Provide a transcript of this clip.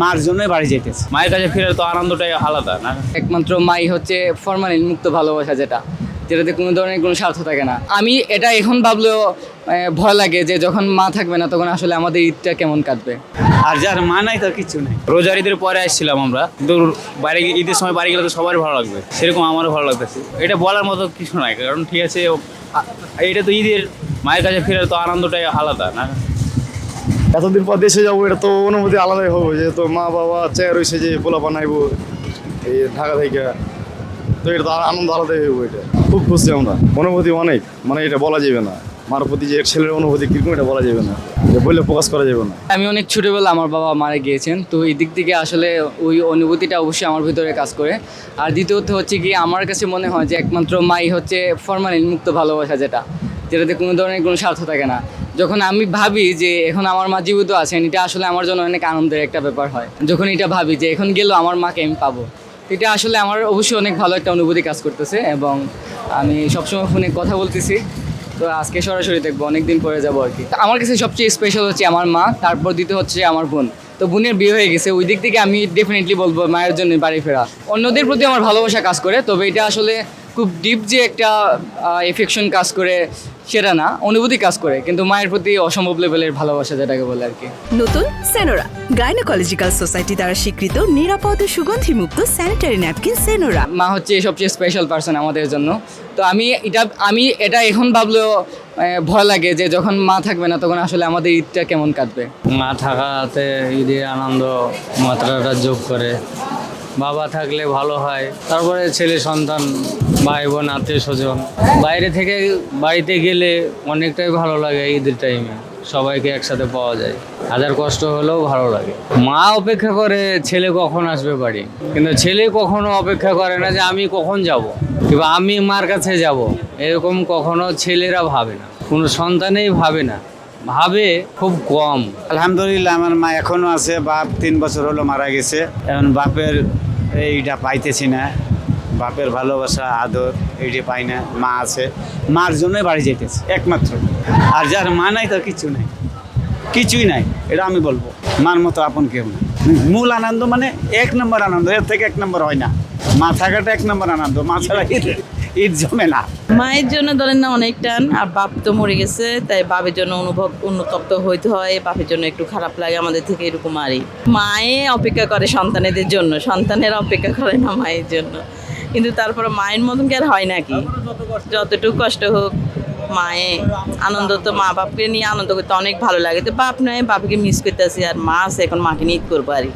মার জন্যই বাড়ি যেতেছে। মায়ের কাছে ফেরার তো আনন্দটাই আলাদা না। একমাত্র মাই হচ্ছে ফরমালিন মুক্ত ভালোবাসা, যেটাতে কোনো ধরনের কোনো স্বার্থ থাকে না। আমি এটা এখন ভাবলেও ভয় লাগে যে যখন মা থাকবে না তখন আসলে আমাদের ঈদটা কেমন কাটবে। আর যার মা নাই তার কিছু নাই। রোজার ঈদের পরে আসছিলাম আমরা, কিন্তু বাইরে ঈদের সময় বাড়ি গেলে তো সবারই ভালো লাগবে, সেরকম আমারও ভালো লাগতেছে। এটা বলার মতো কিছু নাই, কারণ ঠিক আছে এটা তো ঈদের, মায়ের কাছে ফেরার তো আনন্দটাই আলাদা না। এতদিন পর দেশে যাবো, এটা তো অনুভূতি আলাদাই হবে, যেহেতু মা বাবা চেয়ার রয়েছে যে পোলা বানাইবো এই ঢাকা থেকে, তো এটা তো আনন্দ আলাদাই হইব। এটা খুব খুশি আমরা, অনুভূতি অনেক, মানে এটা বলা যাবে না। মার প্রতি যে এক ছেলের অনুভূতি কিরকম এটা বলা যাবে না, এটা বললে প্রকাশ করা যাবে না। আমি অনেক ছোটোবেলা আমার বাবা মারা গিয়েছেন, তো এই দিক থেকে আসলে ওই অনুভূতিটা অবশ্যই আমার ভিতরে কাজ করে। আর দ্বিতীয়ত হচ্ছে কি, আমার কাছে মনে হয় যে একমাত্র মাই হচ্ছে ফরমালিন মুক্ত ভালোবাসা, যেটাতে কোনো ধরনের কোনো স্বার্থ থাকে না। যখন আমি ভাবি যে এখন আমার মা জীবিত আছেন, এটা আসলে আমার জন্য অনেক আনন্দের একটা ব্যাপার হয়। যখন এটা ভাবি যে এখন গেলেও আমার মাকে আমি পাবো, এটা আসলে আমার অবশ্যই অনেক ভালো একটা অনুভূতি কাজ করতেছে। এবং আমি সবসময় ফোনে কথা বলতেছি, তো আজকে সরাসরি দেখবো, অনেকদিন পরে যাবো আর কি। আমার কাছে সবচেয়ে স্পেশাল হচ্ছে আমার মা, তারপর দ্বিতীয় হচ্ছে আমার বোন। তো বোনের বিয়ে হয়ে গেছে, ওই দিক থেকে আমি ডেফিনেটলি বলবো মায়ের জন্য বাড়ি ফেরা। অন্যদের প্রতি আমার ভালোবাসা কাজ করে, তবে এটা আসলে খুব ডিপ যে একটা এফেকশন কাজ করে সেটা না, অনুভূতি কাজ করে, কিন্তু মায়ের প্রতি অসম্ভব লেভেলের ভালোবাসা যেটাকে বলে আর কি। নতুন সেনোরা গাইনোকোলজিক্যাল সোসাইটি দ্বারা স্বীকৃত নিরাপদ ও সুগন্ধিমুক্ত স্যানিটারি ন্যাপকিন সেনোরা। মা হচ্ছে সবচেয়ে স্পেশাল পার্সন আমাদের জন্য। তো আমি এটা এখন ভাবলেও ভয় লাগে যে যখন মা থাকবে না তখন আসলে আমাদের ঈদটা কেমন কাটবে। মা থাকাতে ঈদের আনন্দ মাত্রাটা যোগ করে। বাবা থাকলে ভালো হয়, তারপরে ছেলে সন্তান, ভাই বোন, আত্মীয় স্বজন। বাইরে থেকে বাড়িতে গেলে অনেকটাই ভালো লাগে ঈদের টাইমে, সবাইকে একসাথে পাওয়া যায়, হাজার কষ্ট হলেও ভালো লাগে। মা অপেক্ষা করে ছেলে কখন আসবে বাড়ি, কিন্তু ছেলে কখনো অপেক্ষা করে না যে আমি কখন যাব কিংবা আমি মার কাছে যাব, এরকম কখনো ছেলেরা ভাবে না, কোনো সন্তানেই ভাবে না, ভাবে খুব কম। আলহামদুলিল্লাহ আমার মা এখনো আছে। বাপ 3 বছর হলো মারা গেছে, এখন বাপের এইটা পাইতেছি না, বাপের ভালোবাসা আদর এইটা পাই না। মা আছে, মার জন্যই বাড়ি যেতেছে একমাত্র। আর যার মা নাই তার কিছু নাই, কিছুই নাই, এটা আমি বলবো। মার মতো আপন কেউ না। মূল আনন্দ মানে 1 নম্বর আনন্দ, এর থেকে 1 নম্বর হয় না। মা থাকাটা 1 নম্বর আনন্দ, মা ছাড়া ঈদ জমে না। মায়ের জন্য ধরেন না অনেক টান, আর বাপ তো মরে গেছে, তাই বাপের জন্য অনুতপ্ত হইতে হয়, বাপের জন্য একটু খারাপ লাগে আমাদের থেকে, এরকম আরই। মায়ে অপেক্ষা করে সন্তানেদের জন্য, সন্তানেরা অপেক্ষা করে না মায়ের জন্য। কিন্তু তারপরে মায়ের মতন কি আর হয় নাকি? যতটুকু কষ্ট হোক, মায়ে আনন্দ তো, মা বাপকে নিয়ে আনন্দ করতে অনেক ভালো লাগে। তো বাপ নয়, বাপকে মিস করতেছি, আর মা আছে, এখন মাকে নিয়ে ঈদ করবো আরই।